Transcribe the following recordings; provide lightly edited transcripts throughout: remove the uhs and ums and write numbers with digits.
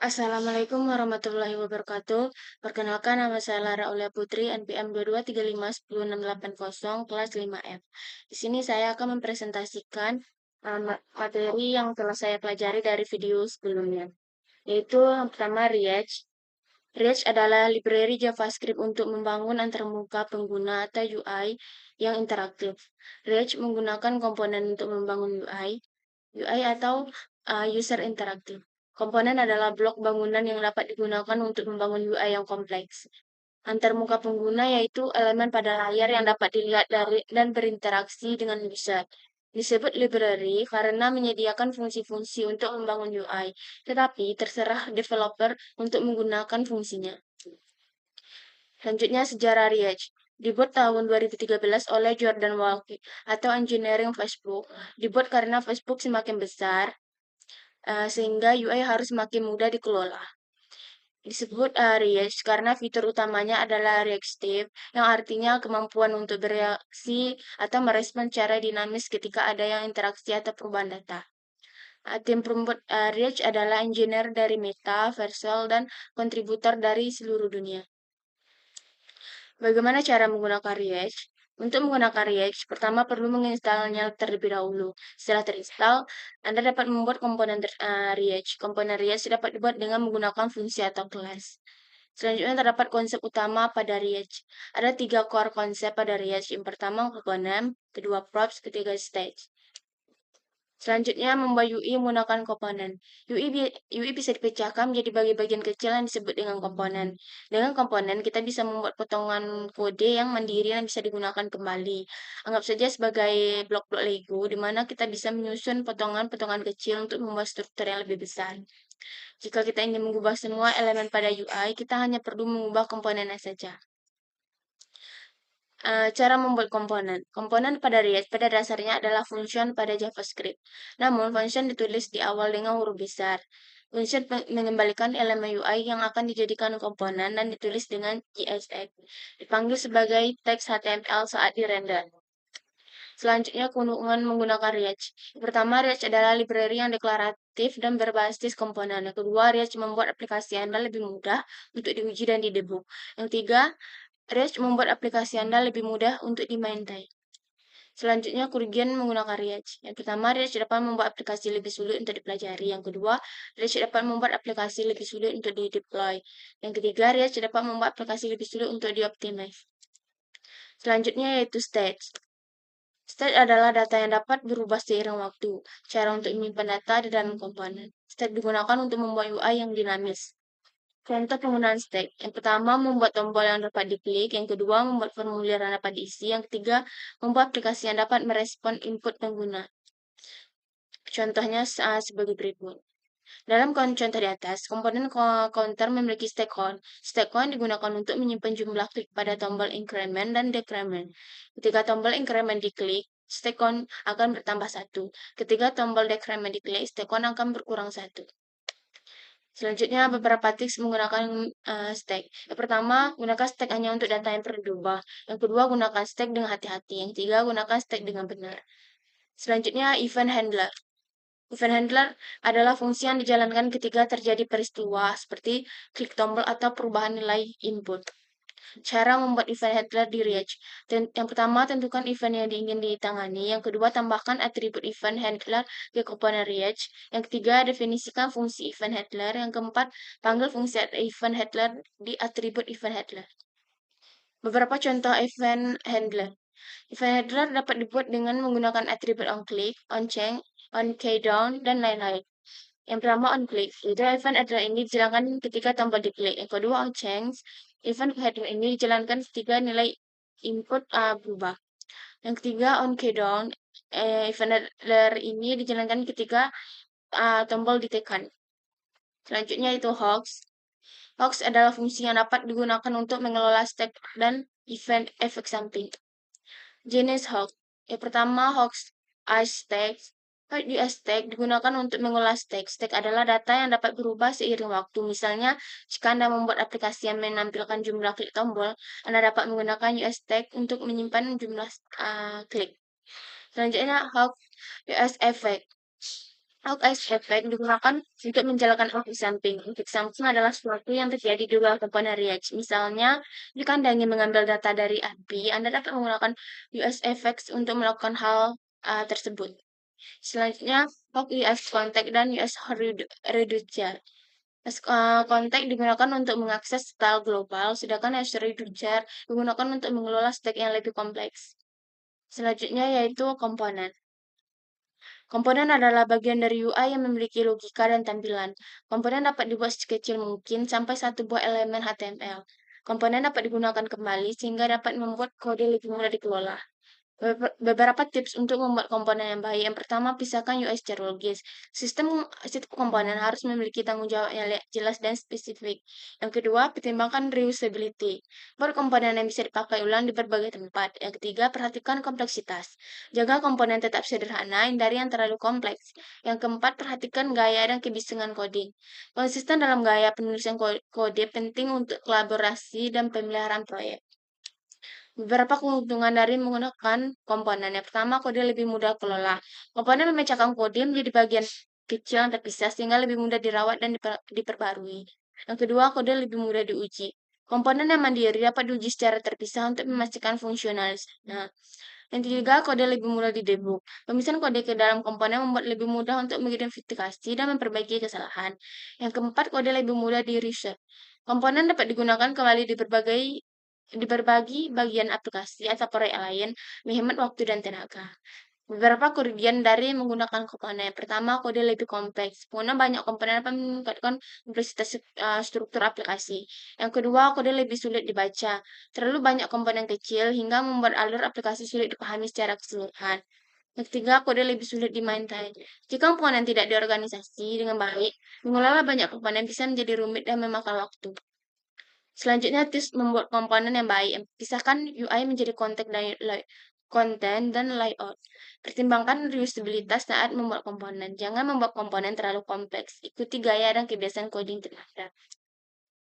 Assalamualaikum warahmatullahi wabarakatuh. Perkenalkan, nama saya Lara Aulia Putri, NPM 2235106880, kelas 5F. Di sini saya akan mempresentasikan materi yang telah saya pelajari dari video sebelumnya, yaitu yang pertama React. React adalah library JavaScript untuk membangun antarmuka pengguna atau UI yang interaktif. React menggunakan komponen untuk membangun UI atau user interaktif. Komponen adalah blok bangunan yang dapat digunakan untuk membangun UI yang kompleks. Antarmuka pengguna yaitu elemen pada layar yang dapat dilihat dari dan berinteraksi dengan user. Disebut library karena menyediakan fungsi-fungsi untuk membangun UI, tetapi terserah developer untuk menggunakan fungsinya. Selanjutnya sejarah React. Dibuat tahun 2013 oleh Jordan Walke atau Engineering Facebook. Dibuat karena Facebook semakin besar, sehingga UI harus semakin mudah dikelola. Disebut React karena fitur utamanya adalah reactive, yang artinya kemampuan untuk bereaksi atau merespon secara dinamis ketika ada yang interaksi atau perubahan data. Tim pembuat React adalah engineer dari Meta, Vercel, dan kontributor dari seluruh dunia. Bagaimana cara menggunakan React? Untuk menggunakan React, pertama perlu menginstalnya terlebih dahulu. Setelah terinstall, Anda dapat membuat komponen React. Komponen React dapat dibuat dengan menggunakan fungsi atau kelas. Selanjutnya terdapat konsep utama pada React. Ada 3 core konsep pada React. Yang pertama komponen, kedua props, ketiga stage. Selanjutnya membuat UI menggunakan komponen. UI bisa dipecahkan menjadi bagian-bagian kecil yang disebut dengan komponen. Dengan komponen kita bisa membuat potongan kode yang mandiri yang bisa digunakan kembali. Anggap saja sebagai blok-blok Lego di mana kita bisa menyusun potongan-potongan kecil untuk membuat struktur yang lebih besar. Jika kita ingin mengubah semua elemen pada UI, kita hanya perlu mengubah komponennya saja. Cara membuat komponen. Komponen pada React pada dasarnya adalah function pada JavaScript. Namun, function ditulis di awal dengan huruf besar. Function mengembalikan elemen UI yang akan dijadikan komponen dan ditulis dengan JSX. Dipanggil sebagai teks HTML saat dirender. Selanjutnya, keunggulan menggunakan React. Yang pertama, React adalah library yang deklaratif dan berbasis komponen. Yang kedua, React membuat aplikasi Anda lebih mudah untuk diuji dan didebug. Yang ketiga, React membuat aplikasi Anda lebih mudah untuk dimainkan. Selanjutnya, kerugian menggunakan React. Yang pertama, React dapat membuat aplikasi lebih sulit untuk dipelajari. Yang kedua, React dapat membuat aplikasi lebih sulit untuk dideploy. Yang ketiga, React dapat membuat aplikasi lebih sulit untuk dioptimize. Selanjutnya yaitu state. State adalah data yang dapat berubah seiring waktu. Cara untuk menyimpan data di dalam komponen. State digunakan untuk membuat UI yang dinamis. Contoh penggunaan stack. Yang pertama, membuat tombol yang dapat diklik. Yang kedua, membuat formulir yang dapat diisi. Yang ketiga, membuat aplikasi yang dapat merespon input pengguna. Contohnya sebagai berikut. Dalam contoh di atas, komponen counter memiliki stack count. Stack count digunakan untuk menyimpan jumlah klik pada tombol increment dan decrement. Ketika tombol increment diklik, stack count akan bertambah 1. Ketika tombol decrement diklik, stack count akan berkurang 1. Selanjutnya, beberapa tips menggunakan stack. Yang pertama, gunakan stack hanya untuk data yang perlu diubah. Yang kedua, gunakan stack dengan hati-hati. Yang ketiga, gunakan stack dengan benar. Selanjutnya, event handler. Event handler adalah fungsi yang dijalankan ketika terjadi peristiwa seperti klik tombol atau perubahan nilai input. Cara membuat event handler di React. Yang pertama, tentukan event yang ingin ditangani. Yang kedua, tambahkan atribut event handler ke komponen React. Yang ketiga, definisikan fungsi event handler. Yang keempat, panggil fungsi event handler di atribut event handler. Beberapa contoh event handler. Event handler dapat dibuat dengan menggunakan atribut onClick, onChange, onKeyDown, dan lain-lain. Yang pertama onClick, itu event handler ini dijalankan ketika tombol diklik. Yang kedua onChange, event handler ini dijalankan ketika nilai input berubah. Yang ketiga onKeyDown, event handler ini dijalankan ketika tombol ditekan. Selanjutnya itu hooks. Hooks adalah fungsi yang dapat digunakan untuk mengelola stack dan event efek samping. Jenis hook. Yang pertama, hooks iStack. Stack digunakan untuk mengolah stack. Stack adalah data yang dapat berubah seiring waktu. Misalnya, jika Anda membuat aplikasi yang menampilkan jumlah klik tombol, Anda dapat menggunakan stack untuk menyimpan jumlah klik. Selanjutnya, hook US Effect. Hawkeye effect digunakan untuk menjalankan efek samping. Efek samping adalah sesuatu yang terjadi di luar komponen React. Misalnya, jika Anda ingin mengambil data dari API, Anda dapat menggunakan US effects untuk melakukan hal tersebut. Selanjutnya, Hawk US context dan US reducer. Context digunakan untuk mengakses style global, sedangkan US reducer digunakan untuk mengelola state yang lebih kompleks. Selanjutnya yaitu komponen. Komponen adalah bagian dari UI yang memiliki logika dan tampilan. Komponen dapat dibuat sekecil mungkin sampai satu buah elemen HTML. Komponen dapat digunakan kembali sehingga dapat membuat kode lebih mudah dikelola. Beberapa tips untuk membuat komponen yang baik. Yang pertama, pisahkan UI secara logis. Sistem komponen harus memiliki tanggung jawab yang jelas dan spesifik. Yang kedua, pertimbangkan reusability. Buat komponen yang bisa dipakai ulang di berbagai tempat. Yang ketiga, perhatikan kompleksitas. Jaga komponen tetap sederhana, hindari yang terlalu kompleks. Yang keempat, perhatikan gaya dan kebisingan coding. Konsisten dalam gaya penulisan kode penting untuk kolaborasi dan pemeliharaan proyek. Beberapa keuntungan dari menggunakan komponen. Yang pertama, kode lebih mudah kelola. Komponen memecahkan kode menjadi bagian kecil yang terpisah sehingga lebih mudah dirawat dan diperbarui. Yang kedua, kode lebih mudah diuji. Komponen yang mandiri dapat diuji secara terpisah untuk memastikan fungsionalis. Nah, yang ketiga, kode lebih mudah didebug. Pemisahan kode ke dalam komponen membuat lebih mudah untuk mengidentifikasi dan memperbaiki kesalahan. Yang keempat, kode lebih mudah di-reset. Komponen dapat digunakan kembali di berbagi bagian aplikasi atau proyek lain, menghemat waktu dan tenaga. Beberapa kerugian dari menggunakan komponen. Pertama, kode lebih kompleks. Penggunaan banyak komponen dapat meningkatkan kompleksitas struktur aplikasi. Yang kedua, kode lebih sulit dibaca. Terlalu banyak komponen kecil hingga membuat alur aplikasi sulit dipahami secara keseluruhan. Yang ketiga, kode lebih sulit dimaintain. Jika komponen tidak diorganisasi dengan baik, mengelola banyak komponen bisa menjadi rumit dan memakan waktu. Selanjutnya, tips membuat komponen yang baik. Pisahkan UI menjadi konten dan layout. Pertimbangkan reusabilitas saat membuat komponen. Jangan membuat komponen terlalu kompleks. Ikuti gaya dan kebiasaan coding terhadap.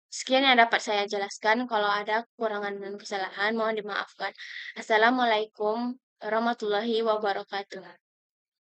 Sekian yang dapat saya jelaskan. Kalau ada kekurangan dan kesalahan, mohon dimaafkan. Assalamualaikum warahmatullahi wabarakatuh.